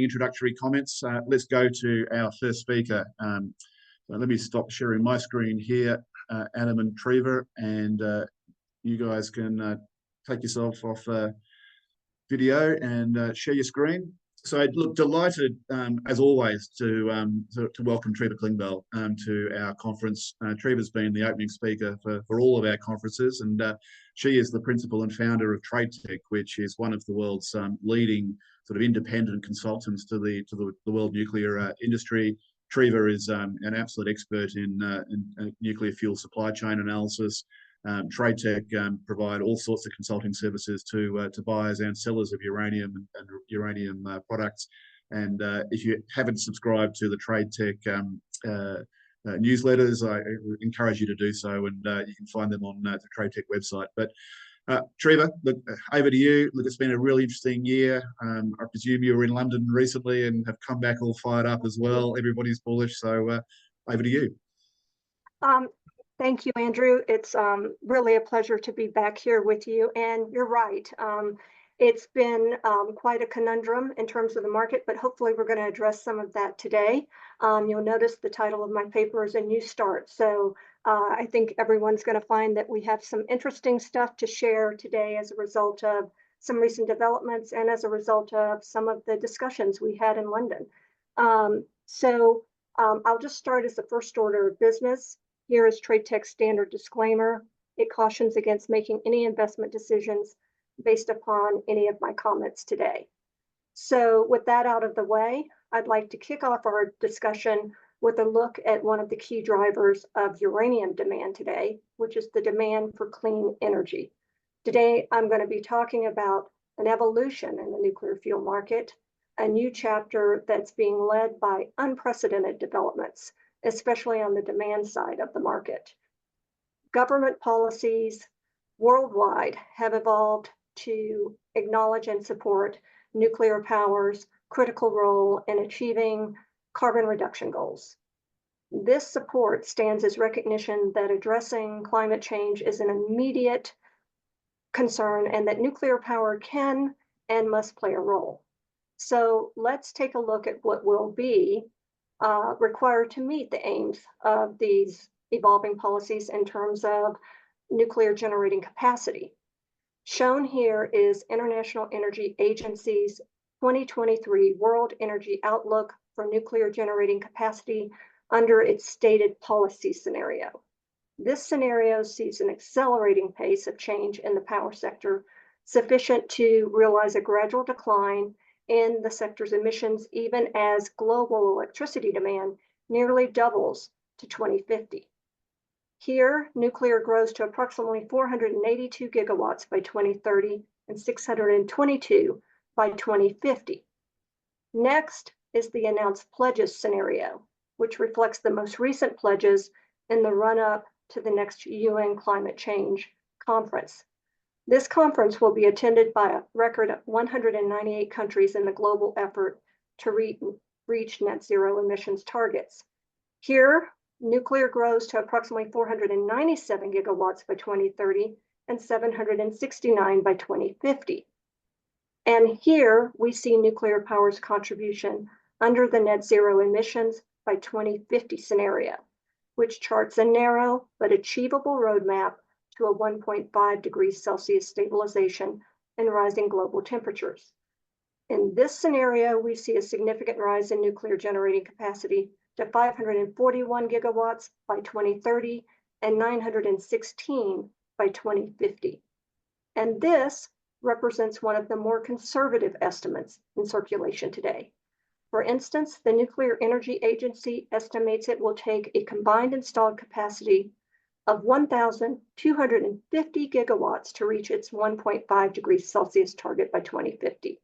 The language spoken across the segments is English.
introductory comments. Let's go to our first speaker. So let me stop sharing my screen here, Adam and Treva, and you guys can take yourself off video and share your screen. So look, delighted as always to welcome Treva Klingbiel to our conference. Treva's been the opening speaker for all of our conferences, and she is the principal and founder of TradeTech, which is one of the world's leading sort of independent consultants to the world nuclear industry. Treva is an absolute expert in nuclear fuel supply chain analysis. TradeTech provide all sorts of consulting services to buyers and sellers of uranium and uranium products. And if you haven't subscribed to the TradeTech newsletters, I encourage you to do so, and you can find them on the TradeTech website. But Treva, look, over to you. Look, it's been a really interesting year. I presume you were in London recently and have come back all fired up as well. Everybody's bullish, so over to you. Thank you, Andrew. It's really a pleasure to be back here with you. And you're right. It's been quite a conundrum in terms of the market, but hopefully we're going to address some of that today. You'll notice the title of my paper is A New Start. So I think everyone's going to find that we have some interesting stuff to share today as a result of some recent developments and as a result of some of the discussions we had in London. I'll just start as the first order of business. Here is TradeTech's standard disclaimer. It cautions against making any investment decisions based upon any of my comments today. So with that out of the way, I'd like to kick off our discussion with a look at one of the key drivers of uranium demand today, which is the demand for clean energy. Today, I'm going to be talking about an evolution in the nuclear fuel market, a new chapter that's being led by unprecedented developments, especially on the demand side of the market. Government policies worldwide have evolved to acknowledge and support nuclear power's critical role in achieving carbon reduction goals. This support stands as recognition that addressing climate change is an immediate concern and that nuclear power can and must play a role. So let's take a look at what will be required to meet the aims of these evolving policies in terms of nuclear generating capacity. Shown here is International Energy Agency's 2023 World Energy Outlook for nuclear generating capacity under its stated policy scenario. This scenario sees an accelerating pace of change in the power sector, sufficient to realize a gradual decline in the sector's emissions, even as global electricity demand nearly doubles to 2050. Here, nuclear grows to approximately 482 gigawatts by 2030 and 622 by 2050. Next is the announced pledges scenario, which reflects the most recent pledges in the run-up to the next UN climate change conference. This conference will be attended by a record of 198 countries in the global effort to reach net zero emissions targets. Here, nuclear grows to approximately 497 gigawatts by 2030 and 769 by 2050. And here we see nuclear power's contribution under the net zero emissions by 2050 scenario, which charts a narrow but achievable roadmap to a 1.5 degrees Celsius stabilization and rising global temperatures. In this scenario, we see a significant rise in nuclear generating capacity to 541 gigawatts by 2030 and 916 by 2050. And this represents one of the more conservative estimates in circulation today. For instance, the Nuclear Energy Agency estimates it will take a combined installed capacity of 1,250 gigawatts to reach its 1.5 degrees Celsius target by 2050.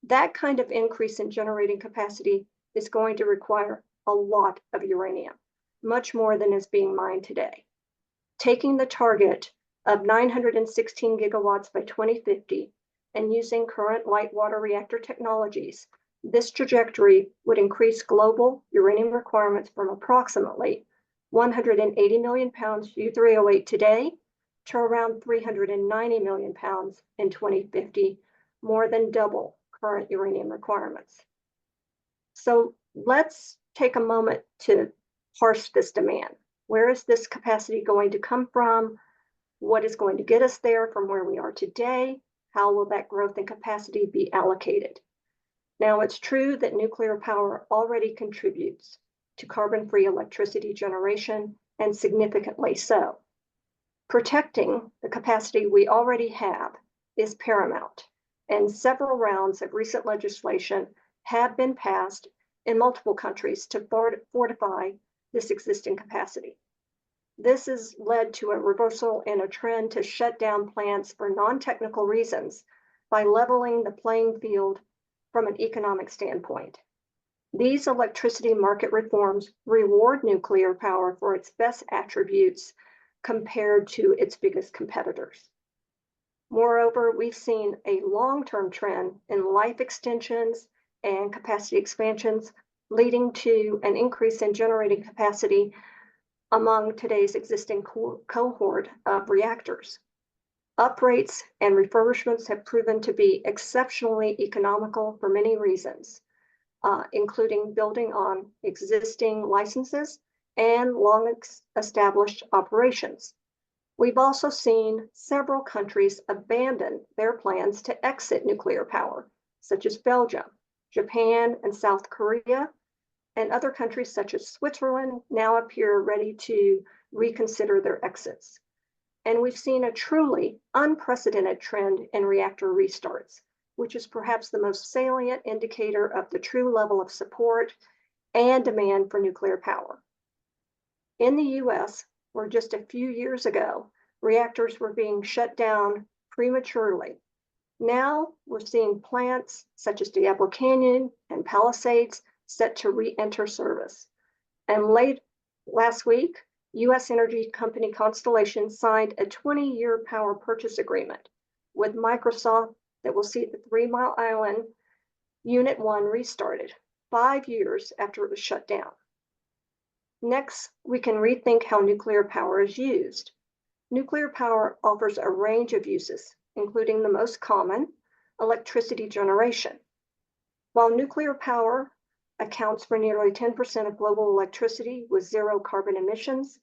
That kind of increase in generating capacity is going to require a lot of uranium, much more than is being mined today. Taking the target of 916 gigawatts by 2050 and using current light water reactor technologies, this trajectory would increase global uranium requirements from approximately 180 million pounds U3O8 today to around 390 million pounds in 2050, more than double current uranium requirements. So let's take a moment to parse this demand. Where is this capacity going to come from? What is going to get us there from where we are today? How will that growth in capacity be allocated? Now, it's true that nuclear power already contributes to carbon-free electricity generation, and significantly so. Protecting the capacity we already have is paramount, and several rounds of recent legislation have been passed in multiple countries to fortify this existing capacity. This has led to a reversal in a trend to shut down plants for non-technical reasons by leveling the playing field from an economic standpoint. These electricity market reforms reward nuclear power for its best attributes compared to its biggest competitors. Moreover, we've seen a long-term trend in life extensions and capacity expansions, leading to an increase in generating capacity among today's existing cohort of reactors. Uprates and refurbishments have proven to be exceptionally economical for many reasons, including building on existing licenses and long-established operations. We've also seen several countries abandon their plans to exit nuclear power, such as Belgium, Japan, and South Korea, and other countries such as Switzerland now appear ready to reconsider their exits. And we've seen a truly unprecedented trend in reactor restarts, which is perhaps the most salient indicator of the true level of support and demand for nuclear power. In the US, where just a few years ago, reactors were being shut down prematurely, now we're seeing plants such as Diablo Canyon and Palisades set to re-enter service. And last week, US energy company Constellation signed a 20-year power purchase agreement with Microsoft that will see the 3 Mile Island Unit 1 restarted 5 years after it was shut down. Next, we can rethink how nuclear power is used. Nuclear power offers a range of uses, including the most common, electricity generation. While nuclear power accounts for nearly 10% of global electricity with zero carbon emissions,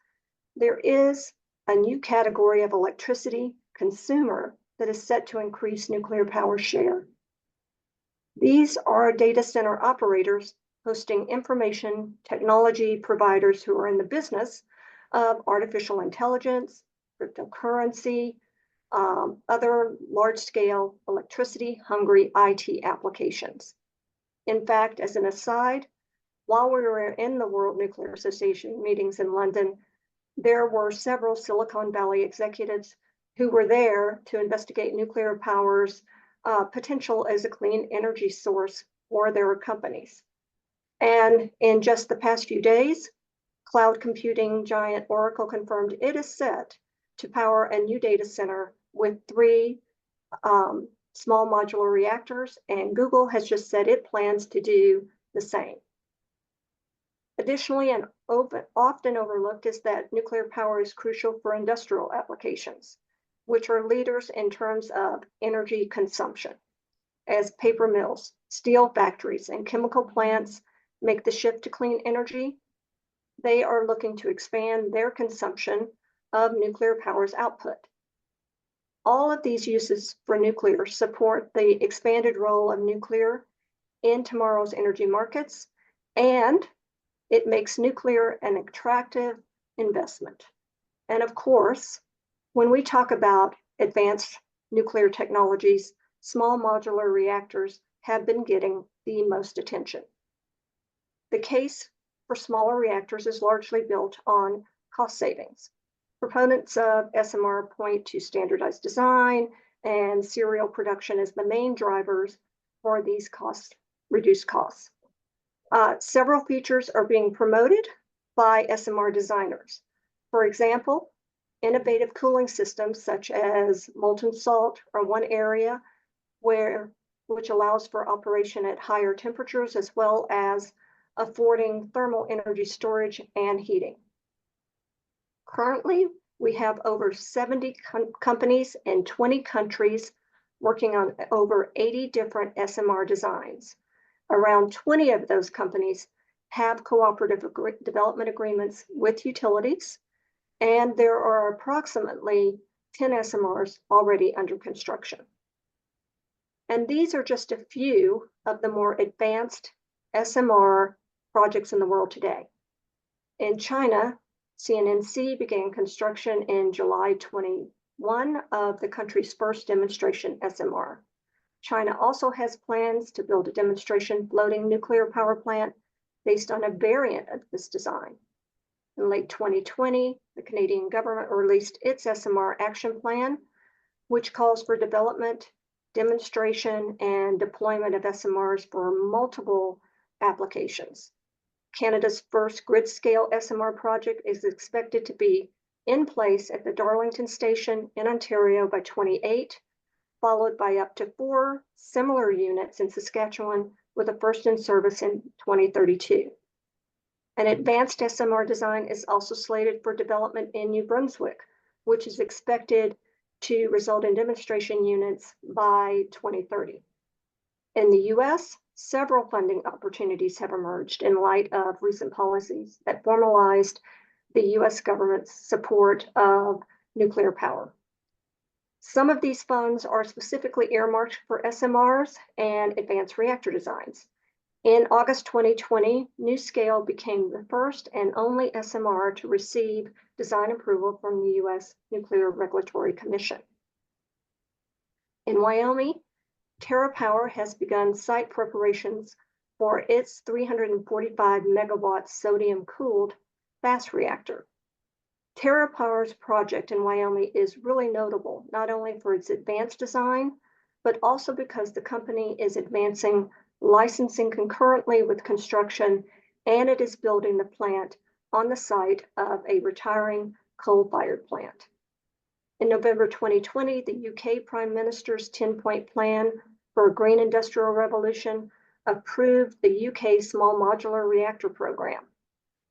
there is a new category of electricity consumer that is set to increase nuclear power share. These are data center operators hosting information technology providers who are in the business of artificial intelligence, cryptocurrency, other large-scale electricity-hungry IT applications. In fact, as an aside, while we were in the World Nuclear Association meetings in London, there were several Silicon Valley executives who were there to investigate nuclear power's potential as a clean energy source for their companies. And in just the past few days, cloud computing giant Oracle confirmed it is set to power a new data center with 3 small modular reactors, and Google has just said it plans to do the same. Additionally, and often overlooked is that nuclear power is crucial for industrial applications, which are leaders in terms of energy consumption. As paper mills, steel factories, and chemical plants make the shift to clean energy, they are looking to expand their consumption of nuclear power's output. All of these uses for nuclear support the expanded role of nuclear in tomorrow's energy markets, and it makes nuclear an attractive investment. And of course, when we talk about advanced nuclear technologies, small modular reactors have been getting the most attention. The case for smaller reactors is largely built on cost savings. Proponents of SMR point to standardized design and serial production as the main drivers for these reduced costs. Several features are being promoted by SMR designers. For example, innovative cooling systems such as molten salt are one area which allows for operation at higher temperatures, as well as affording thermal energy storage and heating. Currently, we have over 70 companies in 20 countries working on over 80 different SMR designs. Around 20 of those companies have cooperative development agreements with utilities, and there are approximately 10 SMRs already under construction. And these are just a few of the more advanced SMR projects in the world today. In China, CNNC began construction in July 21 of the country's first demonstration SMR. China also has plans to build a demonstration floating nuclear power plant based on a variant of this design. In late 2020, the Canadian government released its SMR action plan, which calls for development, demonstration, and deployment of SMRs for multiple applications. Canada's first grid-scale SMR project is expected to be in place at the Darlington Station in Ontario by 2028, followed by up to 4 similar units in Saskatchewan, with a first in service in 2032. An advanced SMR design is also slated for development in New Brunswick, which is expected to result in demonstration units by 2030. In the US, several funding opportunities have emerged in light of recent policies that formalized the US government's support of nuclear power. Some of these funds are specifically earmarked for SMRs and advanced reactor designs. In August 2020, NuScale became the first and only SMR to receive design approval from the US Nuclear Regulatory Commission. In Wyoming, TerraPower has begun site preparations for its 345 megawatt sodium-cooled fast reactor. TerraPower's project in Wyoming is really notable, not only for its advanced design, but also because the company is advancing licensing concurrently with construction, and it is building the plant on the site of a retiring coal-fired plant. In November 2020, the UK Prime Minister's 10-point plan for a green industrial revolution approved the UK Small Modular Reactor Program.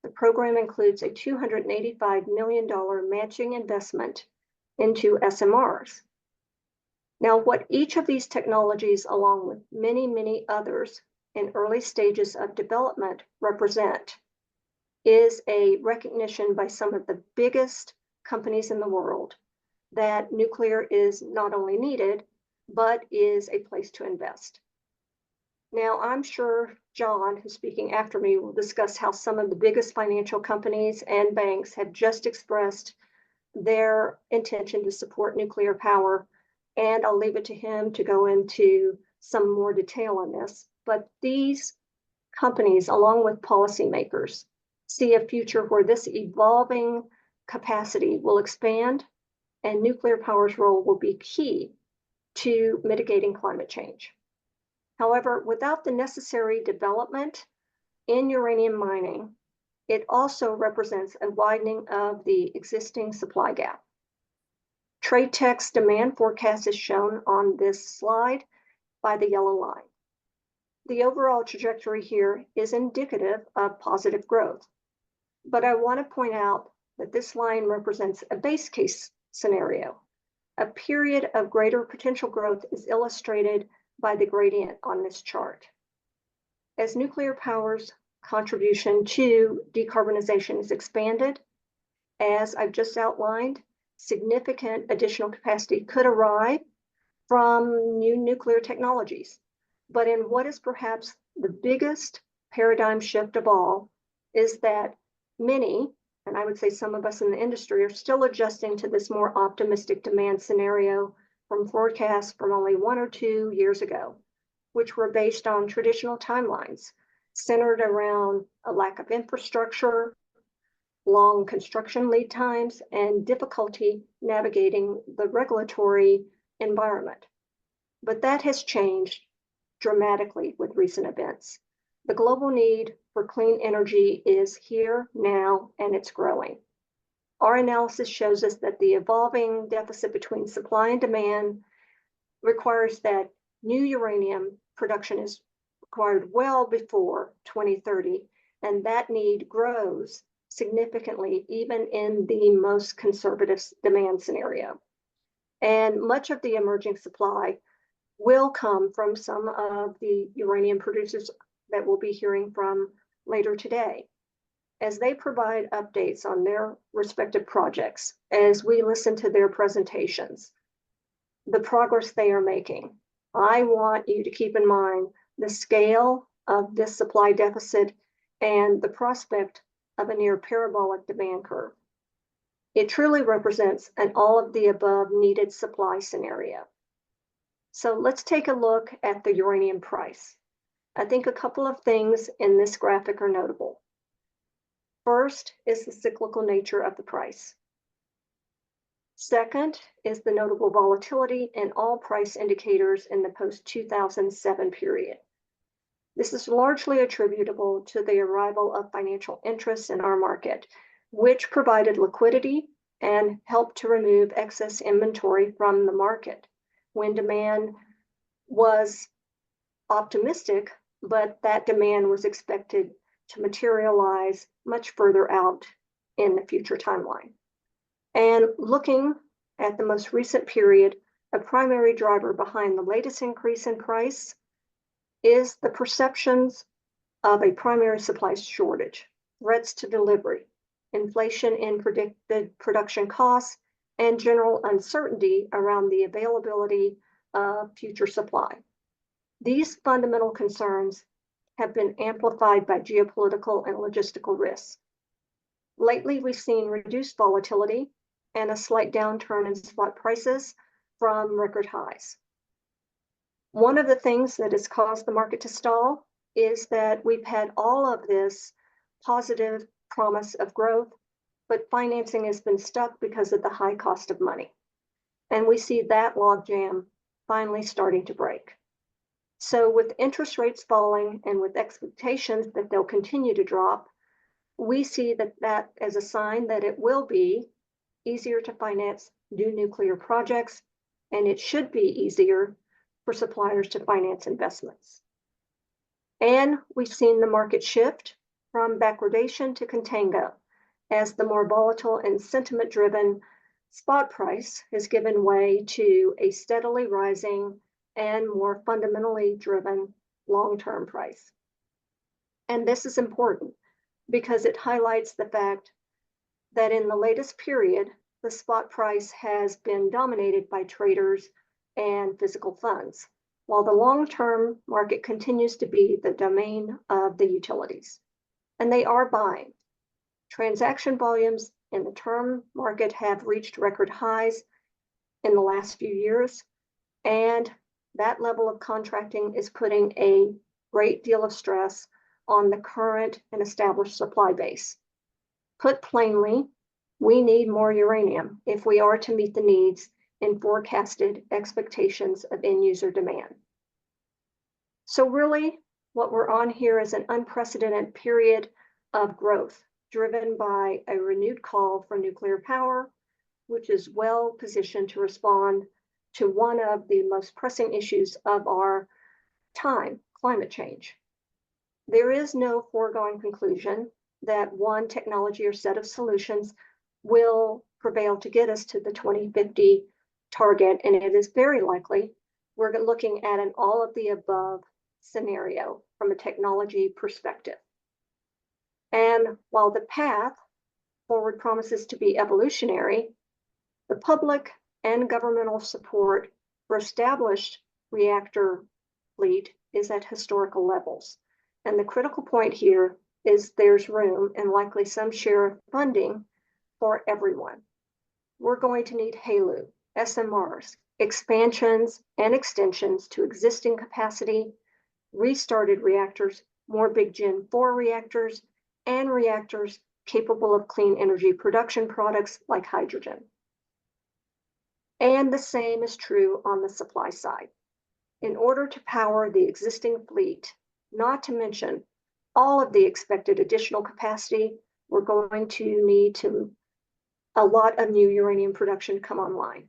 The program includes a $285 million matching investment into SMRs. Now, what each of these technologies, along with many, many others in early stages of development, represent is a recognition by some of the biggest companies in the world that nuclear is not only needed, but is a place to invest. Now, I'm sure John, who's speaking after me, will discuss how some of the biggest financial companies and banks have just expressed their intention to support nuclear power, and I'll leave it to him to go into some more detail on this. But these companies, along with policymakers, see a future where this evolving capacity will expand, and nuclear power's role will be key to mitigating climate change. However, without the necessary development in uranium mining, it also represents a widening of the existing supply gap. TradeTech's demand forecast is shown on this slide by the yellow line. The overall trajectory here is indicative of positive growth, but I want to point out that this line represents a base case scenario. A period of greater potential growth is illustrated by the gradient on this chart. As nuclear power's contribution to decarbonization is expanded, as I've just outlined, significant additional capacity could arrive from new nuclear technologies. But in what is perhaps the biggest paradigm shift of all is that many, and I would say some of us in the industry, are still adjusting to this more optimistic demand scenario from forecasts from only 1 or 2 years ago, which were based on traditional timelines centered around a lack of infrastructure, long construction lead times, and difficulty navigating the regulatory environment. But that has changed dramatically with recent events. The global need for clean energy is here now, and it's growing. Our analysis shows us that the evolving deficit between supply and demand requires that new uranium production is required well before 2030, and that need grows significantly even in the most conservative demand scenario. And much of the emerging supply will come from some of the uranium producers that we'll be hearing from later today, as they provide updates on their respective projects, as we listen to their presentations, the progress they are making. I want you to keep in mind the scale of this supply deficit and the prospect of a near parabolic demand curve. It truly represents an all of the above needed supply scenario. So let's take a look at the uranium price. I think a couple of things in this graphic are notable. First is the cyclical nature of the price. Second is the notable volatility in all price indicators in the post-2007 period. This is largely attributable to the arrival of financial interests in our market, which provided liquidity and helped to remove excess inventory from the market when demand was optimistic, but that demand was expected to materialize much further out in the future timeline. And looking at the most recent period, a primary driver behind the latest increase in price is the perceptions of a primary supply shortage, threats to delivery, inflation in predicted production costs, and general uncertainty around the availability of future supply. These fundamental concerns have been amplified by geopolitical and logistical risks. Lately, we've seen reduced volatility and a slight downturn in spot prices from record highs. One of the things that has caused the market to stall is that we've had all of this positive promise of growth, but financing has been stuck because of the high cost of money. And we see that logjam finally starting to break. So with interest rates falling and with expectations that they'll continue to drop, we see that as a sign that it will be easier to finance new nuclear projects, and it should be easier for suppliers to finance investments. And we've seen the market shift from backwardation to contango as the more volatile and sentiment-driven spot price has given way to a steadily rising and more fundamentally driven long-term price. And this is important because it highlights the fact that in the latest period, the spot price has been dominated by traders and physical funds, while the long-term market continues to be the domain of the utilities. And they are buying. Transaction volumes in the term market have reached record highs in the last few years, and that level of contracting is putting a great deal of stress on the current and established supply base. Put plainly, we need more uranium if we are to meet the needs and forecasted expectations of end user demand. So really, what we're on here is an unprecedented period of growth driven by a renewed call for nuclear power, which is well positioned to respond to one of the most pressing issues of our time, climate change. There is no foregone conclusion that one technology or set of solutions will prevail to get us to the 2050 target, and it is very likely we're looking at an all of the above scenario from a technology perspective. And while the path forward promises to be evolutionary, the public and governmental support for established reactor fleet is at historical levels. And the critical point here is there's room and likely some share of funding for everyone. We're going to need HALEU, SMRs, expansions and extensions to existing capacity, restarted reactors, more Big Gen 4 reactors, and reactors capable of clean energy production products like hydrogen. And the same is true on the supply side. In order to power the existing fleet, not to mention all of the expected additional capacity, we're going to need a lot of new uranium production come online.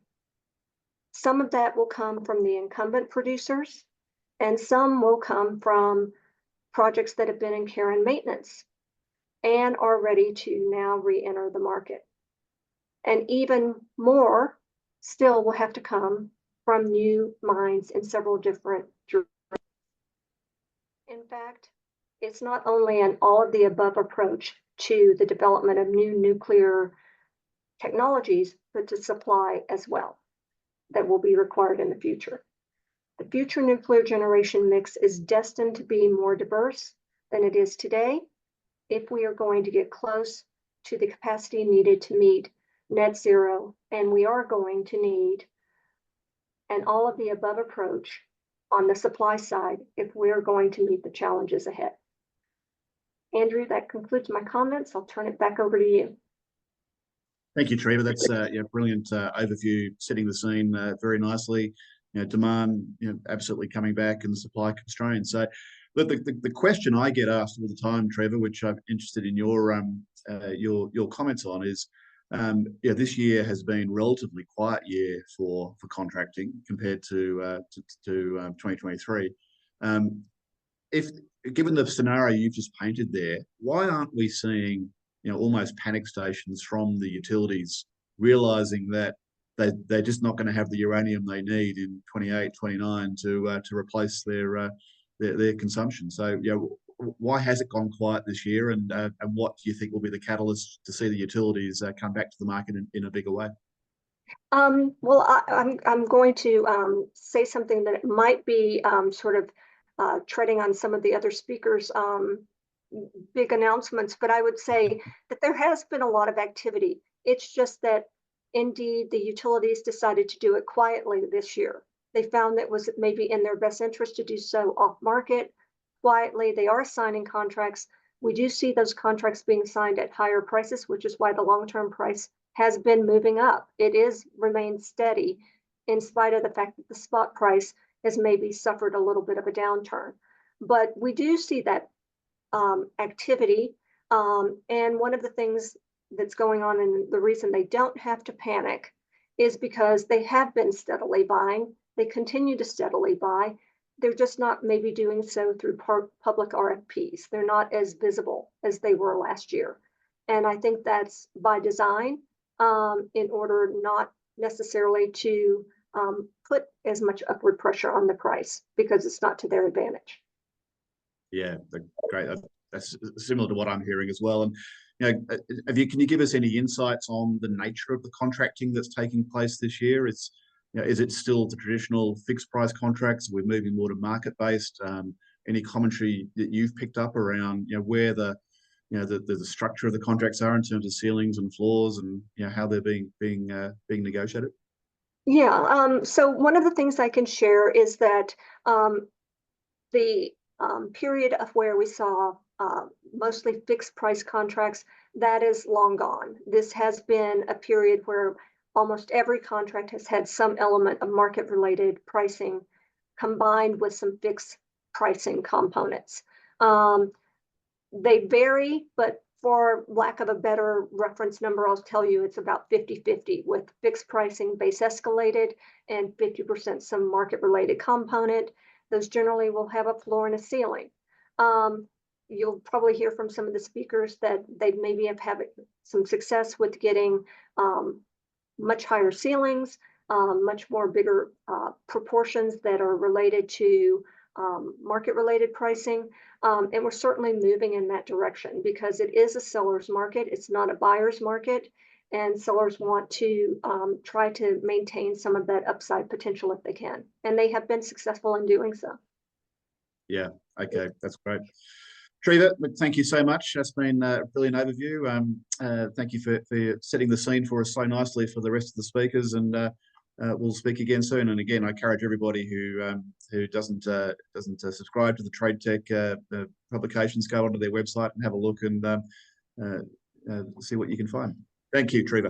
Some of that will come from the incumbent producers, and some will come from projects that have been in care and maintenance and are ready to now re-enter the market. And even more still will have to come from new mines in several different jurisdictions. In fact, it's not only an all of the above approach to the development of new nuclear technologies, but to supply as well that will be required in the future. The future nuclear generation mix is destined to be more diverse than it is today if we are going to get close to the capacity needed to meet net zero, and we are going to need an all of the above approach on the supply side if we're going to meet the challenges ahead. Andrew, that concludes my comments. I'll turn it back over to you. Thank you, Treva. That's brilliant overview, setting the scene very nicely. Demand absolutely coming back and the supply constraints. So, but the question I get asked all the time, Treva, which I'm interested in your comments on, is this year has been a relatively quiet year for contracting compared to 2023. If given the scenario you've just painted there, why aren't we seeing almost panic stations from the utilities realizing that they're just not going to have the uranium they need in 28, 29 to replace their consumption? So why has it gone quiet this year, and what do you think will be the catalyst to see the utilities come back to the market in a bigger way? Well, I'm going to say something that might be sort of treading on some of the other speakers' big announcements, but I would say that there has been a lot of activity. It's just that indeed the utilities decided to do it quietly this year. They found that it was maybe in their best interest to do so off market, quietly. They are signing contracts. We do see those contracts being signed at higher prices, which is why the long-term price has been moving up. It is remained steady in spite of the fact that the spot price has maybe suffered a little bit of a downturn. But we do see that activity. And one of the things that's going on, and the reason they don't have to panic, is because they have been steadily buying. They continue to steadily buy. They're just not maybe doing so through public RFPs. They're not as visible as they were last year. And I think that's by design, in order not necessarily to put as much upward pressure on the price, because it's not to their advantage. Yeah, great. That's similar to what I'm hearing as well. And can you give us any insights on the nature of the contracting that's taking place this year? Is it still the traditional fixed price contracts? We're moving more to market based. Any commentary that you've picked up around where the structure of the contracts are in terms of ceilings and floors, and how they're being negotiated? Yeah. So one of the things I can share is that the period of where we saw mostly fixed price contracts, that is long gone. This has been a period where almost every contract has had some element of market related pricing combined with some fixed pricing components. They vary, but for lack of a better reference number, I'll tell you it's about 50-50, with fixed pricing base escalated and 50% some market related component. Those generally will have a floor and a ceiling. You'll probably hear from some of the speakers that they maybe have had some success with getting much higher ceilings, much more bigger proportions that are related to market related pricing. And we're certainly moving in that direction, because it is a seller's market. It's not a buyer's market. And sellers want to try to maintain some of that upside potential if they can. And they have been successful in doing so. Yeah, okay, that's great. Treva, thank you so much. That's been a brilliant overview. Thank you for setting the scene for us so nicely for the rest of the speakers, and we'll speak again soon. And again, I encourage everybody who doesn't subscribe to the TradeTech publications, go onto their website and have a look and see what you can find. Thank you, Treva.